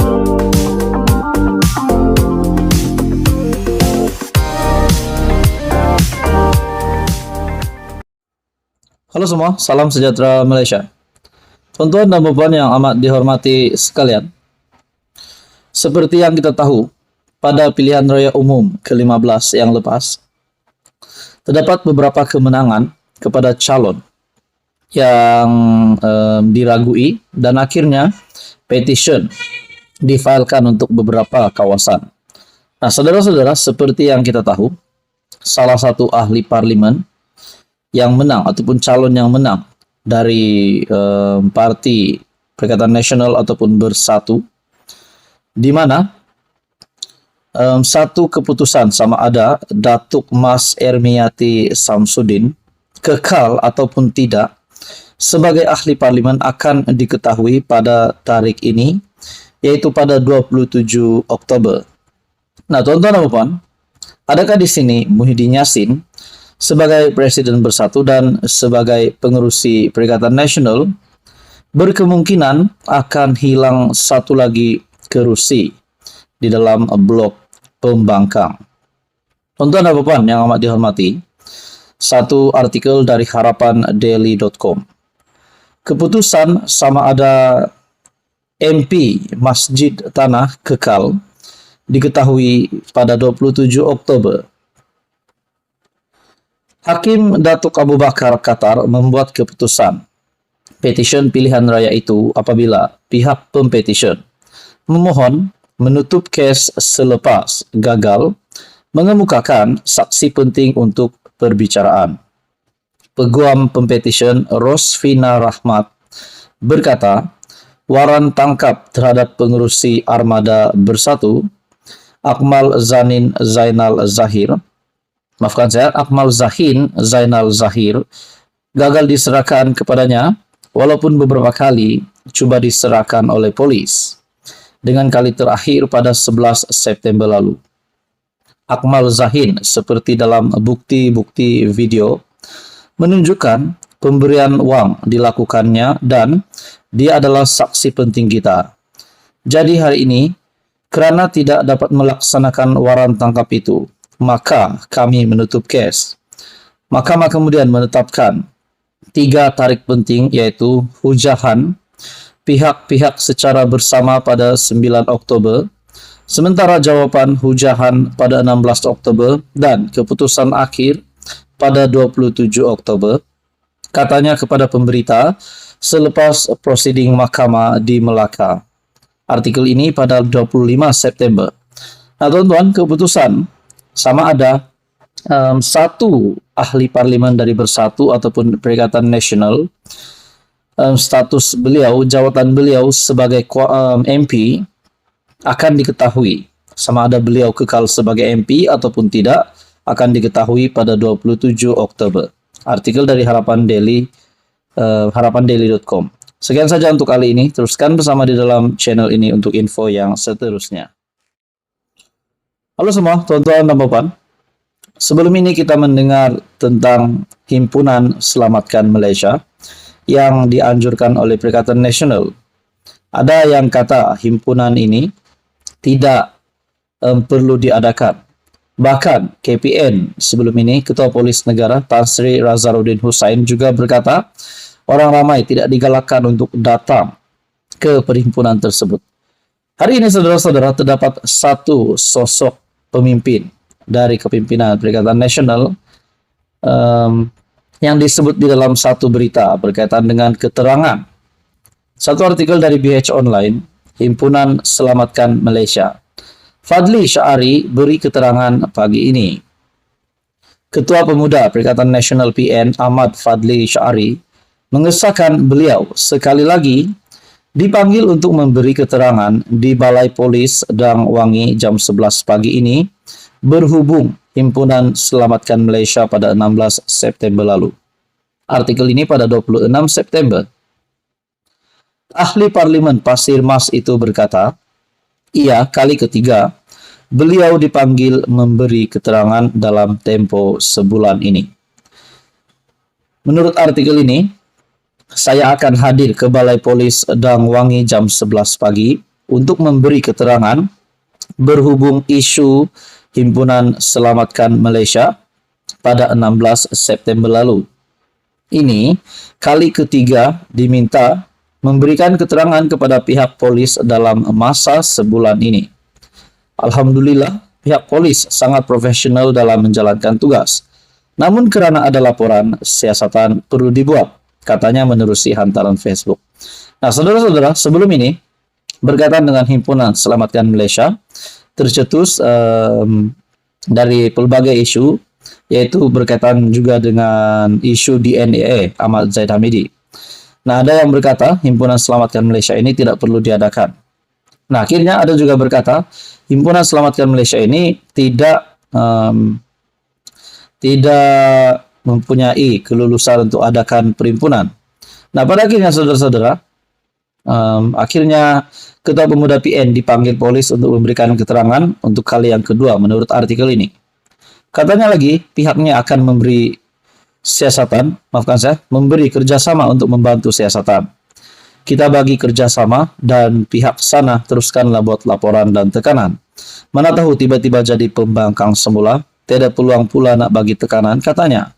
Halo semua, salam sejahtera Malaysia. Tuan-tuan dan puan yang amat dihormati sekalian, seperti yang kita tahu, pada pilihan raya umum ke-15 yang lepas, terdapat beberapa kemenangan kepada calon yang diragui dan akhirnya petition difailkan untuk beberapa kawasan. Nah, saudara-saudara, seperti yang kita tahu, salah satu ahli parlimen yang menang ataupun calon yang menang dari parti Perikatan Nasional ataupun Bersatu, di mana satu keputusan sama ada Datuk Mas Ermiati Samsudin kekal ataupun tidak sebagai ahli parlimen akan diketahui pada tarik ini, yaitu pada 27 Oktober. Nah, tuan-tuan dan puan, adakah di sini Muhyiddin Yassin sebagai Presiden Bersatu dan sebagai pengerusi Perikatan Nasional berkemungkinan akan hilang satu lagi kerusi di dalam blok pembangkang. Tuan-tuan dan puan yang amat dihormati, satu artikel dari harapandaily.com. Keputusan sama ada MP Masjid Tanah kekal diketahui pada 27 Oktober. Hakim Datuk Abu Bakar Qatar membuat keputusan petition pilihan raya itu apabila pihak pempetition memohon menutup kes selepas gagal mengemukakan saksi penting untuk perbicaraan. Peguam pempetition Rosfina Rahmat berkata, waran tangkap terhadap pengerusi Armada Bersatu Akmal Zahin Zainal Zahir gagal diserahkan kepadanya walaupun beberapa kali coba diserahkan oleh polis, dengan kali terakhir pada 11 September lalu. Akmal Zahin, seperti dalam bukti-bukti video, menunjukkan pemberian wang dilakukannya dan dia adalah saksi penting kita. Jadi hari ini, kerana tidak dapat melaksanakan waran tangkap itu, maka kami menutup kes. Mahkamah kemudian menetapkan 3 tarik penting, yaitu hujahan pihak-pihak secara bersama pada 9 Oktober, sementara jawapan hujahan pada 16 Oktober dan keputusan akhir pada 27 Oktober, katanya kepada pemberita selepas prosiding mahkamah di Melaka. Artikel ini pada 25 September. Nah, tuan-tuan, keputusan sama ada satu ahli parlimen dari Bersatu ataupun Perikatan Nasional, status beliau, jawatan beliau sebagai MP akan diketahui. Sama ada beliau kekal sebagai MP ataupun tidak akan diketahui pada 27 Oktober. Artikel dari harapandaily.com. Sekian saja untuk kali ini. Teruskan bersama di dalam channel ini untuk info yang seterusnya. Halo semua, tuan-tuan dan puan. Sebelum ini kita mendengar tentang Himpunan Selamatkan Malaysia yang dianjurkan oleh Perikatan Nasional. Ada yang kata himpunan ini tidak perlu diadakan. Bahkan KPN sebelum ini, Ketua Polis Negara Tan Sri Razaruddin Hussain juga berkata, orang ramai tidak digalakkan untuk datang ke perhimpunan tersebut. Hari ini, saudara-saudara, terdapat satu sosok pemimpin dari kepimpinan Perikatan Nasional yang disebut di dalam satu berita berkaitan dengan keterangan. Satu artikel dari BH Online, Himpunan Selamatkan Malaysia. Fadli Syari beri keterangan pagi ini. Ketua Pemuda Perikatan Nasional PN Ahmad Fadli Syari mengesahkan beliau sekali lagi dipanggil untuk memberi keterangan di Balai Polis Dang Wangi jam 11 pagi ini berhubung Himpunan Selamatkan Malaysia pada 16 September lalu. Artikel ini pada 26 September. Ahli Parlimen Pasir Mas itu berkata, ia kali ketiga beliau dipanggil memberi keterangan dalam tempo sebulan ini. Menurut artikel ini, saya akan hadir ke Balai Polis Dang Wangi jam 11 pagi untuk memberi keterangan berhubung isu Himpunan Selamatkan Malaysia pada 16 September lalu. Ini kali ketiga diminta memberikan keterangan kepada pihak polis dalam masa sebulan ini. Alhamdulillah, pihak polis sangat profesional dalam menjalankan tugas. Namun kerana ada laporan, siasatan perlu dibuat, katanya menerusi hantaran Facebook. Nah, saudara-saudara, sebelum ini, berkaitan dengan Himpunan Selamatkan Malaysia, tercetus dari pelbagai isu, yaitu berkaitan juga dengan isu DNA Ahmad Zaid Hamidi. Nah, ada yang berkata Himpunan Selamatkan Malaysia ini tidak perlu diadakan. Nah, akhirnya ada juga berkata Himpunan Selamatkan Malaysia ini tidak mempunyai kelulusan untuk adakan perhimpunan. Nah, pada akhirnya saudara-saudara, akhirnya Ketua Pemuda PN dipanggil polis untuk memberikan keterangan untuk kali yang kedua menurut artikel ini. Katanya lagi pihaknya akan memberi memberi kerjasama untuk membantu siasatan. Kita bagi kerjasama dan pihak sana teruskanlah buat laporan dan tekanan. Mana tahu tiba-tiba jadi pembangkang semula, tidak peluang pula nak bagi tekanan, katanya.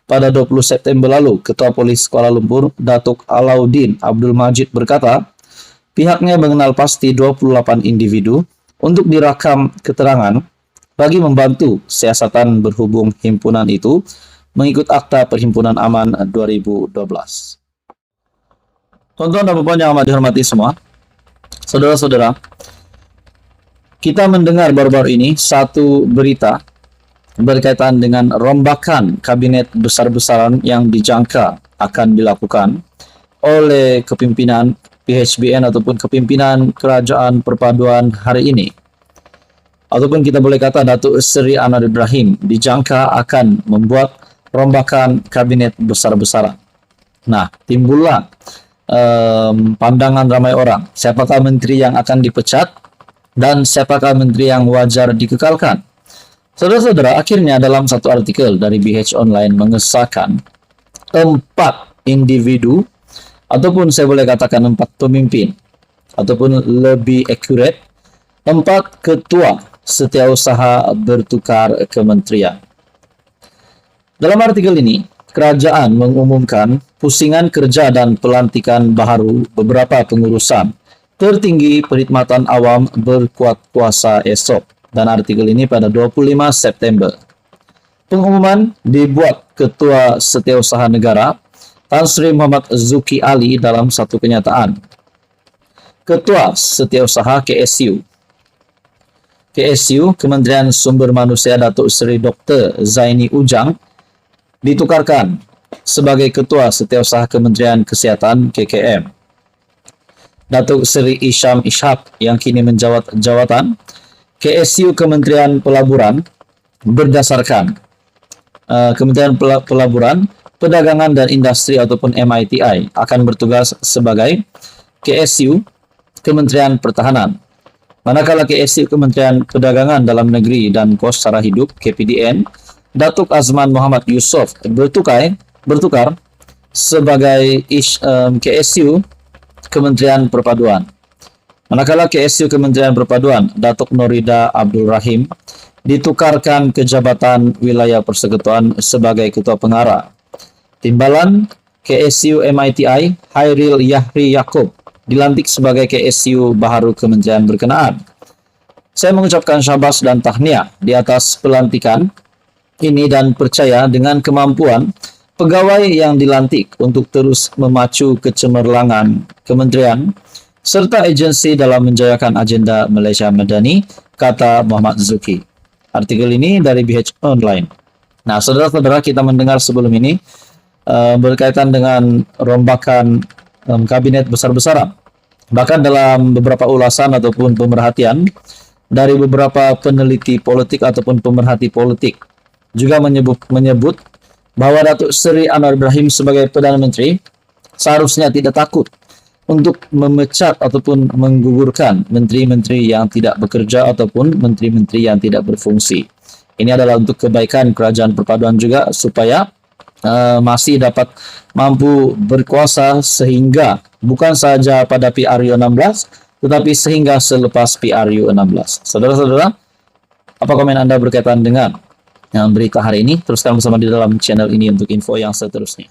Pada 20 September lalu, Ketua Polis Kuala Lumpur, Datuk Alauddin Abdul Majid berkata, pihaknya mengenal pasti 28 individu untuk dirakam keterangan bagi membantu siasatan berhubung himpunan itu mengikut Akta Perhimpunan Aman 2012. Tuan-tuan dan puan yang amat dihormati semua, saudara-saudara, kita mendengar baru-baru ini satu berita berkaitan dengan rombakan kabinet besar-besaran yang dijangka akan dilakukan oleh kepimpinan PHBN ataupun kepimpinan Kerajaan Perpaduan hari ini. Ataupun kita boleh kata Datuk Seri Anwar Ibrahim dijangka akan membuat rombakan kabinet besar-besaran. Nah, timbullah pandangan ramai orang, siapakah menteri yang akan dipecat dan siapakah menteri yang wajar dikekalkan. Saudara-saudara, akhirnya dalam satu artikel dari BH Online mengesahkan 4 individu ataupun saya boleh katakan 4 pemimpin ataupun lebih akurat 4 ketua setiausaha bertukar kementerian. Dalam artikel ini, kerajaan mengumumkan pusingan kerja dan pelantikan baru beberapa pengurusan tertinggi perkhidmatan awam berkuat kuasa esok, dan artikel ini pada 25 September. Pengumuman dibuat Ketua Setiausaha Negara Tan Sri Muhammad Zuki Ali dalam satu kenyataan. Ketua Setiausaha KSU Kementerian Sumber Manusia Datuk Seri Dr. Zaini Ujang ditukarkan sebagai Ketua Setiausaha Kementerian Kesihatan KKM. Datuk Seri Isham Ishak yang kini menjawat jawatan KSU Kementerian Pelaburan berdasarkan Kementerian Pelaburan, Perdagangan dan Industri ataupun MITI akan bertugas sebagai KSU Kementerian Pertahanan. Manakala KSU Kementerian Perdagangan Dalam Negeri dan Kos Sara Hidup KPDN, Datuk Azman Muhammad Yusof bertukar sebagai KSU Kementerian Perpaduan. Manakala KSU Kementerian Perpaduan, Datuk Norida Abdul Rahim ditukarkan ke Jabatan Wilayah Persekutuan sebagai Ketua Pengarah. Timbalan KSU MITI, Hairil Yahri Yaakob dilantik sebagai KSU baharu kementerian berkenaan. Saya mengucapkan syabas dan tahniah di atas pelantikan ini dan percaya dengan kemampuan pegawai yang dilantik untuk terus memacu kecemerlangan kementerian serta agensi dalam menjayakan agenda Malaysia Madani, kata Muhammad Zuki. Artikel ini dari BH Online. Nah, saudara-saudara, kita mendengar sebelum ini berkaitan dengan rombakan kabinet besar-besaran. Bahkan dalam beberapa ulasan ataupun pemerhatian dari beberapa peneliti politik ataupun pemerhati politik juga menyebut bahwa Datuk Seri Anwar Ibrahim sebagai Perdana Menteri seharusnya tidak takut untuk memecat ataupun menggugurkan menteri-menteri yang tidak bekerja ataupun menteri-menteri yang tidak berfungsi. Ini adalah untuk kebaikan Kerajaan Perpaduan juga supaya masih dapat mampu berkuasa sehingga bukan saja pada PRU 16 tetapi sehingga selepas PRU 16. Saudara-saudara, apa komen Anda berkaitan dengan berita hari ini? Teruskan bersama di dalam channel ini untuk info yang seterusnya.